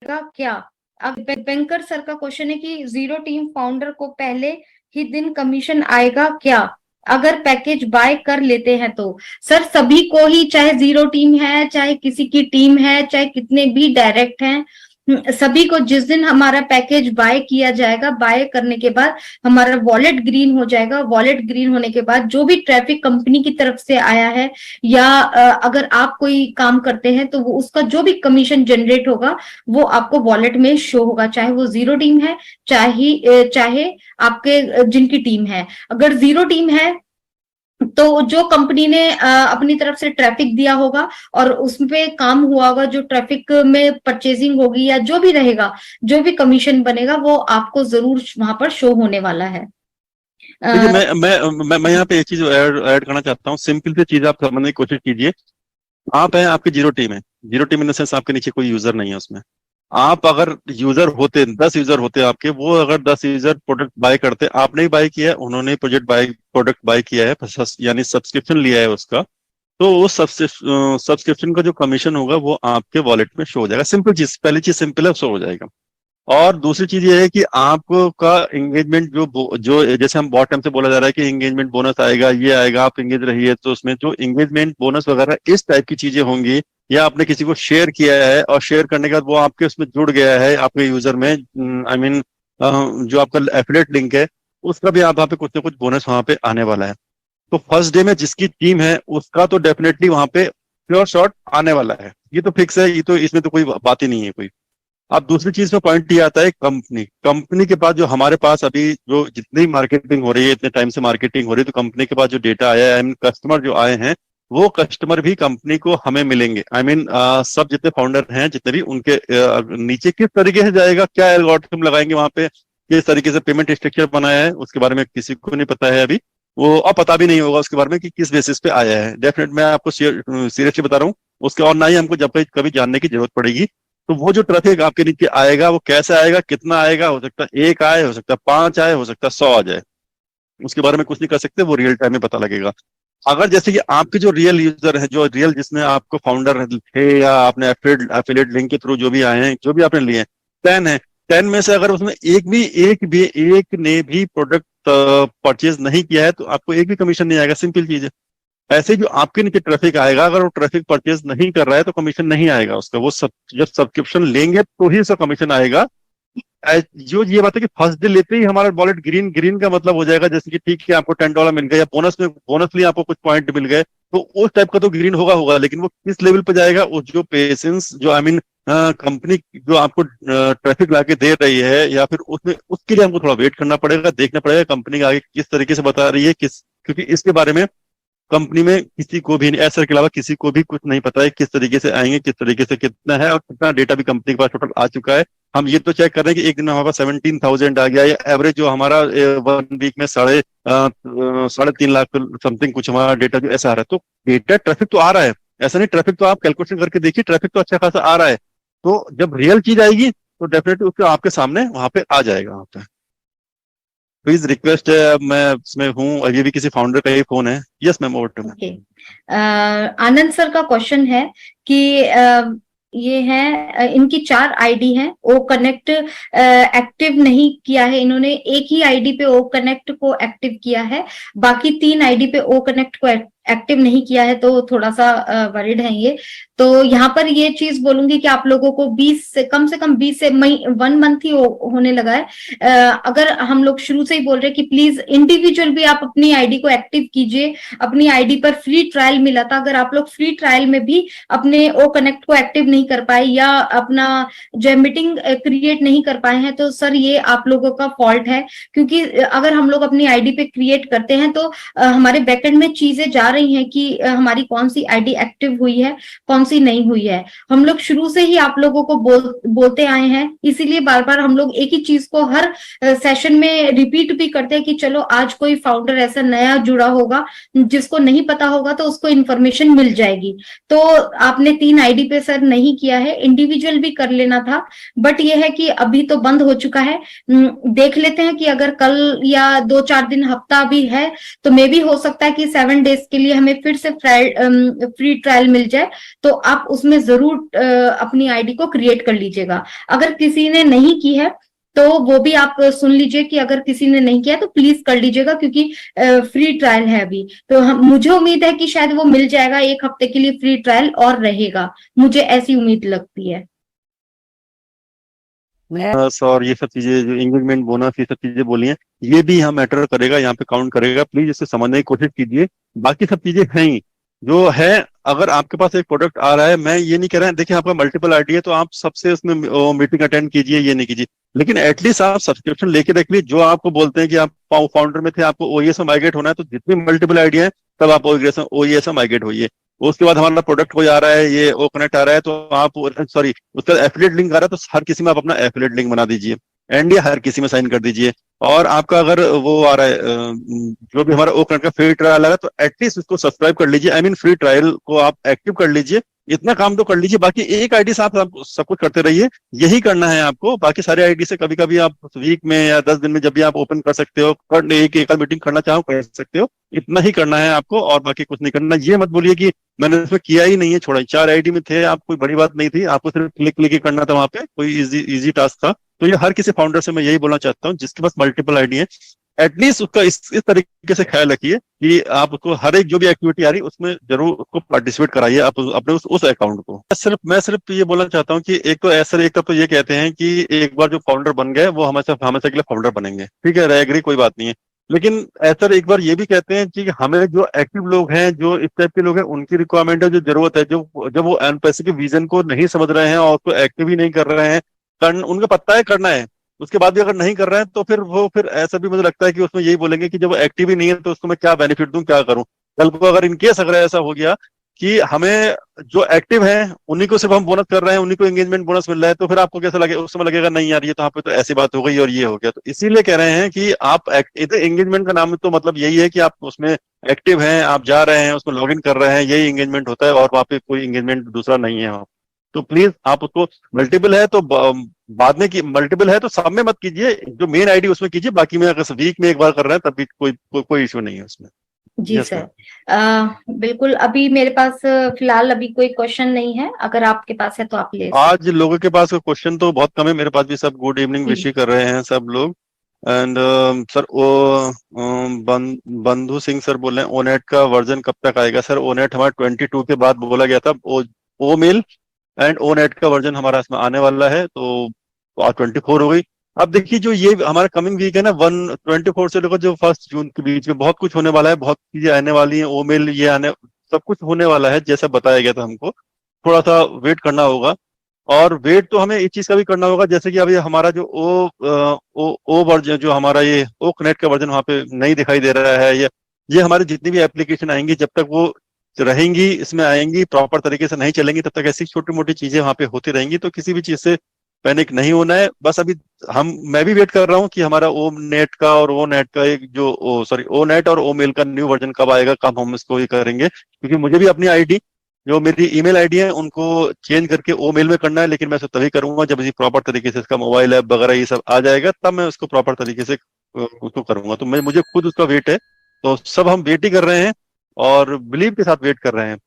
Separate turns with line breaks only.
क्या? अब banker sir का क्वेश्चन है कि जीरो टीम फाउंडर को पहले ही दिन कमीशन आएगा क्या अगर पैकेज बाय कर लेते हैं तो? सर सभी को ही, चाहे जीरो टीम है, चाहे किसी की टीम है, चाहे कितने भी डायरेक्ट हैं, सभी को जिस दिन हमारा पैकेज बाय किया जाएगा, बाय करने के बाद हमारा वॉलेट ग्रीन हो जाएगा। वॉलेट ग्रीन होने के बाद जो भी ट्रैफिक कंपनी की तरफ से आया है या अगर आप कोई काम करते हैं तो वो उसका जो भी कमीशन जनरेट होगा वो आपको वॉलेट में शो होगा, चाहे वो जीरो टीम है, चाहे आपके जिनकी टीम है। अगर जीरो टीम है तो जो कंपनी ने अपनी तरफ से ट्रैफिक दिया होगा और उसपे काम हुआ होगा, जो ट्रैफिक में परचेजिंग होगी या जो भी रहेगा, जो भी कमीशन बनेगा वो आपको जरूर वहां पर शो होने वाला है।
देखिए, मैं यहाँ पे एक चीज ऐड करना चाहता हूँ। सिंपल सी चीज आप समझने की कोशिश कीजिए। आप हैं, आपकी जीरो टीम है। Zero team in the sense आपके नीचे कोई यूजर नहीं है उसमें। आप अगर यूजर होते, 10 यूजर होते आपके, वो अगर 10 यूजर प्रोडक्ट बाय करते, आपने ही बाय किया है, उन्होंने प्रोडक्ट बाय किया है, यानी सब्सक्रिप्शन लिया है उसका, तो वो सब्सक्रिप्शन का जो कमीशन होगा वो आपके वॉलेट में शो हो जाएगा। सिंपल चीज, पहली चीज सिंपल है, शो हो जाएगा। और दूसरी चीज ये है कि आपका एंगेजमेंट जो जैसे हम बहुत टाइम से बोला जा रहा है कि एंगेजमेंट बोनस आएगा, ये आएगा, आप एंगेज रहिए, तो उसमें जो एंगेजमेंट बोनस वगैरह इस टाइप की चीजें होंगी, या आपने किसी को शेयर किया है और शेयर करने के बाद वो आपके उसमें जुड़ गया है, आपके यूजर में, आई मीन जो आपका एफिलिएट लिंक है, उसका भी आप वहाँ पे कुछ ना कुछ बोनस वहां पे आने वाला है। तो फर्स्ट डे में जिसकी टीम है उसका तो डेफिनेटली वहां पे प्योर शॉट आने वाला है, ये तो फिक्स है, ये तो इसमें तो कोई बात ही नहीं है कोई। अब दूसरी चीज में पॉइंट ये आता है, कंपनी के पास जो हमारे पास अभी जो जितनी मार्केटिंग हो रही है, इतने टाइम से मार्केटिंग हो रही है, तो कंपनी के पास जो डेटा आया है, कस्टमर जो आए हैं, वो कस्टमर भी कंपनी को हमें मिलेंगे। आई मीन सब जितने फाउंडर हैं, जितने भी उनके नीचे किस तरीके से जाएगा, क्या एल्गोरिथम लगाएंगे वहां पे, किस तरीके से पेमेंट स्ट्रक्चर बनाया है, उसके बारे में किसी को नहीं पता है अभी। वो अब पता भी नहीं होगा उसके बारे में कि किस बेसिस पे आया है। डेफिनेट मैं आपको सीरियसली बता रहा हूँ उसके, और ना ही हमको जब कभी जानने की जरूरत पड़ेगी। तो वो जो ट्रैफिक आपके नीचे आएगा वो कैसे आएगा, कितना आएगा, हो सकता है 1 आए, हो सकता है 5 आए, हो सकता है 100 आ जाए, उसके बारे में कुछ नहीं कर सकते, वो रियल टाइम में पता लगेगा। अगर जैसे कि आपके जो रियल यूजर है, जो रियल जिसने आपको फाउंडर थे, या आपने एफिलिएट लिंक के थ्रू जो भी आए हैं, जो भी आपने लिए हैं, 10 है, 10 में से अगर उसमें एक ने भी प्रोडक्ट परचेज नहीं किया है, तो आपको एक भी कमीशन नहीं आएगा। सिंपल चीज है। ऐसे जो आपके नीचे ट्रैफिक आएगा, अगर वो ट्रैफिक परचेज नहीं कर रहा है तो कमीशन नहीं आएगा उसका। वो जब सब्सक्रिप्शन लेंगे तो ही उसका कमीशन आएगा। जो ये बात है कि फर्स्ट डे लेते ही हमारा वॉलेट ग्रीन, ग्रीन का मतलब हो जाएगा जैसे कि ठीक है आपको $10 मिल गया, या बोनस लिए आपको कुछ पॉइंट मिल गए, तो उस टाइप का तो ग्रीन होगा। लेकिन वो किस लेवल पे जाएगा, वो जो पेशेंस, जो आई मीन कंपनी जो आपको ट्रैफिक लाके दे रही है, या फिर उसमें, उसके लिए हमको थोड़ा वेट करना पड़ेगा, देखना पड़ेगा कंपनी आगे किस तरीके से बता रही है, क्योंकि इसके बारे में कंपनी में किसी को भी, एसर के अलावा किसी को भी कुछ नहीं पता है किस तरीके से आएंगे, किस तरीके से कितना है, और कितना डेटा भी कंपनी के पास टोटल आ चुका है। हम ये तो चेक कर रहे हैं कि एक दिन में हमारे पास 17,000 आ गया, या एवरेज जो हमारा 1 वीक में 3.5 लाख समथिंग कुछ हमारा डेटा जो ऐसा आ रहा है। तो डेटा ट्रैफिक तो आ रहा है, ऐसा नहीं, ट्रैफिक तो आप कैलकुलेशन करके देखिए, ट्रैफिक तो अच्छा खासा आ रहा है। तो जब रियल चीज आएगी तो डेफिनेटली उसके आपके सामने वहां पे आ जाएगा। वहां पे प्लीज रिक्वेस्ट है, मैं इसमें हूँ, और ये भी किसी फाउंडर का ही फोन है। Yes ma'am, over to ma'am.
Anand sir का क्वेश्चन है कि ये है, इनकी 4 आईडी हैं, ओ कनेक्ट एक्टिव नहीं किया है इन्होंने, एक ही आईडी पे ओ कनेक्ट को एक्टिव किया है, बाकी 3 आईडी पे ओ कनेक्ट को एक्टिव नहीं किया है, तो थोड़ा सा वरिड है ये। तो यहाँ पर ये चीज बोलूंगी कि आप लोगों को 20 से कम 20 से 1 मंथ ही होने लगा है। अगर हम लोग शुरू से ही बोल रहे हैं कि प्लीज इंडिविजुअल भी आप अपनी आईडी को एक्टिव कीजिए। अपनी आईडी पर फ्री ट्रायल मिला था, अगर आप लोग फ्री ट्रायल में भी अपने ओ कनेक्ट को एक्टिव नहीं कर पाए, या अपना जो मीटिंग क्रिएट नहीं कर पाए हैं, तो सर ये आप लोगों का फॉल्ट है। क्योंकि अगर हम लोग अपनी आईडी पे क्रिएट करते हैं तो हमारे बैकएंड में चीजें जा रही हैं कि हमारी कौन सी आईडी एक्टिव हुई है, कौन सी नहीं हुई है। हम लोग शुरू से ही आप लोगों को बोलते आए हैं, इसीलिए बार बार हम लोग एक ही चीज को हर सेशन में रिपीट भी करते हैं कि चलो आज कोई फाउंडर ऐसा नया जुड़ा होगा जिसको नहीं पता होगा तो उसको इन्फॉर्मेशन मिल जाएगी। तो आपने 3 आईडी पे सर नहीं किया है, इंडिविजुअल भी कर लेना था, बट ये है कि अभी तो बंद हो चुका है। देख लेते हैं कि अगर कल या 2-4 दिन, हफ्ता भी है, तो मे भी हो सकता है कि 7 डेज के लिए लिए हमें फिर से फ्री ट्रायल मिल जाए, तो आप उसमें जरूर अपनी आईडी को क्रिएट कर लीजिएगा। अगर किसी ने नहीं की है तो वो भी आप सुन लीजिए कि अगर किसी ने नहीं किया तो प्लीज कर लीजिएगा, क्योंकि फ्री ट्रायल है अभी। तो मुझे उम्मीद है कि शायद वो मिल जाएगा, 1 हफ्ते के लिए फ्री ट्रायल और रहेगा, मुझे ऐसी उम्मीद लगती है।
और ये सब चीजें जो एंगेजमेंट बोनस ये सब चीजें बोली हैं, ये भी यहाँ मैटर करेगा, यहाँ पे काउंट करेगा। प्लीज इसे समझने की कोशिश कीजिए। बाकी सब चीजें हैं ही जो है। अगर आपके पास एक प्रोडक्ट आ रहा है, मैं ये नहीं कह रहा, देखिए आपका मल्टीपल आईडी है तो आप सबसे उसमें मीटिंग अटेंड कीजिए, ये नहीं कीजिए, लेकिन एटलीस्ट आप सब्सक्रिप्शन लेके रख लीजिए। जो आपको बोलते हैं कि आप फाउंडर में थे, आपको ओईएस में माइग्रेट होना है, तो जितनी मल्टीपल आईडी है तब आप ओईएस में माइग्रेट होइए। उसके बाद हमारा प्रोडक्ट कोई आ रहा है, ये ओ कनेक्ट आ रहा है, तो आप सॉरी उसका एफिलिएट लिंक आ रहा है, तो हर किसी में आप अपना एफिलिएट लिंक बना दीजिए, एंड हर किसी में साइन कर दीजिए। और आपका अगर वो आ रहा है जो भी हमारा ओ कनेक्ट का फ्री ट्रायल आ रहा है, तो एटलीस्ट उसको सब्सक्राइब कर लीजिए, आई मीन फ्री ट्रायल को आप एक्टिव कर लीजिए। इतना काम तो कर लीजिए। बाकी एक आईडी से आप सब कुछ करते रहिए, यही करना है आपको। बाकी सारे आईडी से कभी कभी आप वीक में या 10 दिन में जब भी आप ओपन कर सकते हो, एक मीटिंग करना चाहो कर सकते हो। इतना ही करना है आपको, और बाकी कुछ नहीं करना। ये मत बोलिए कि मैंने इसमें किया ही नहीं है, छोड़ा। 4 आईडी में थे आप, कोई बड़ी बात नहीं थी, आपको सिर्फ क्लिक क्लिक ही करना था, वहां पे कोई इजी टास्क था। तो ये हर किसी फाउंडर से मैं यही बोलना चाहता हूँ, जिसके पास मल्टीपल आईडी है, एटलीस्ट उसका इस तरीके से ख्याल रखिए कि आप उसको हर एक जो भी एक्टिविटी आ रही है उसमें जरूर उसको पार्टिसिपेट कराइए, आप अपने उस अकाउंट को। मैं सिर्फ ये बोलना चाहता हूँ कि एक तो ऐसा, एक तो ये कहते हैं कि एक बार जो फाउंडर बन गए वो हमेशा हमेशा के लिए फाउंडर बनेंगे, ठीक है, एग्री, कोई बात नहीं है। लेकिन ऐसा एक बार ये भी कहते हैं कि हमें जो एक्टिव लोग हैं, जो इस टाइप के लोग हैं, उनकी रिक्वायरमेंट है, जो जरूरत है, जो जब वो एनपीएससी के विजन को नहीं समझ रहे हैं और उसको एक्टिव ही नहीं कर रहे हैं, उनको पता है करना है, उसके बाद भी अगर नहीं कर रहे हैं, तो फिर ऐसा भी मुझे लगता है कि उसमें यही बोलेंगे कि जब वो एक्टिव ही नहीं है तो उसको मैं क्या बेनिफिट दूं, क्या करूं। कल को अगर इनकेस अगर ऐसा हो गया कि हमें जो एक्टिव है उन्हीं को सिर्फ हम बोनस कर रहे हैं, उन्हीं को एंगेजमेंट बोनस मिल रहा है, तो फिर आपको कैसा लगे, उस समय लगेगा नहीं यार, ये तो यहाँ पे तो ऐसी बात हो गई और ये हो गया। तो इसीलिए कह रहे हैं कि आप एंगेजमेंट का नाम तो मतलब यही है कि आप उसमें एक्टिव हैं, आप जा रहे हैं, उसमें लॉग इन कर रहे हैं, यही एंगेजमेंट होता है, और वहाँ पे कोई एंगेजमेंट दूसरा नहीं है। तो प्लीज आप उसको, मल्टीपल है तो बाद में की मल्टीपल है तो सब में मत कीजिए, जो मेन आईडी उसमें कीजिए, बाकी में अगर वीक में एक बार कर रहे हैं तब भी कोई इशू नहीं है उसमें।
जी सर, बिल्कुल। अभी मेरे पास फिलहाल अभी कोई क्वेश्चन नहीं है, अगर आपके पास है तो आप ले सकते।
आज लोगों के पास क्वेश्चन तो बहुत कम है, मेरे पास भी सब गुड इवनिंग विश कर रहे हैं सब लोग। एंड सर बंधु सिंह सर बोल रहे हैं ओनेट का वर्जन कब तक आएगा? सर ओनेट हमारा 22 के बाद बोला गया था, ओ मेल एंड ओनेट का वर्जन हमारा इसमें आने वाला है, तो आज 24 हो गई। अब देखिए जो ये हमारा कमिंग वीक है ना, 1 24 से लेकर जो 1 जून के बीच में बहुत कुछ होने वाला है, बहुत चीजें आने वाली हैं, ओ मेल ये आने, सब कुछ होने वाला है जैसा बताया गया था हमको। थोड़ा सा वेट करना होगा, और वेट तो हमें इस चीज का भी करना होगा, जैसे कि अभी हमारा जो ओ वर्जन, जो हमारा ये ओ कनेक्ट का वर्जन वहाँ पे नहीं दिखाई दे रहा है, ये हमारी जितनी भी एप्लीकेशन आएंगी, जब तक वो रहेंगी, इसमें आएंगी, प्रॉपर तरीके से नहीं चलेंगी, तब तक ऐसी छोटी मोटी चीजें वहाँ पे होती रहेंगी। तो किसी भी चीज से पैनिक नहीं होना है। बस अभी मैं भी वेट कर रहा हूँ कि हमारा ओ नेट का और ओ नेट का एक जो ओ नेट और ओ मेल का न्यू वर्जन कब आएगा, कब हम इसको ये करेंगे, क्योंकि मुझे भी अपनी आईडी, जो मेरी ईमेल आईडी है, उनको चेंज करके ओ मेल में करना है। लेकिन मैं इसको तभी करूंगा जब इसी प्रॉपर तरीके से इसका मोबाइल ऐप वगैरह ये सब आ जाएगा, तब मैं उसको प्रॉपर तरीके से उसको करूंगा। तो मुझे खुद उसका वेट है, तो सब हम वेट ही कर रहे हैं और बिलीव के साथ वेट कर रहे हैं।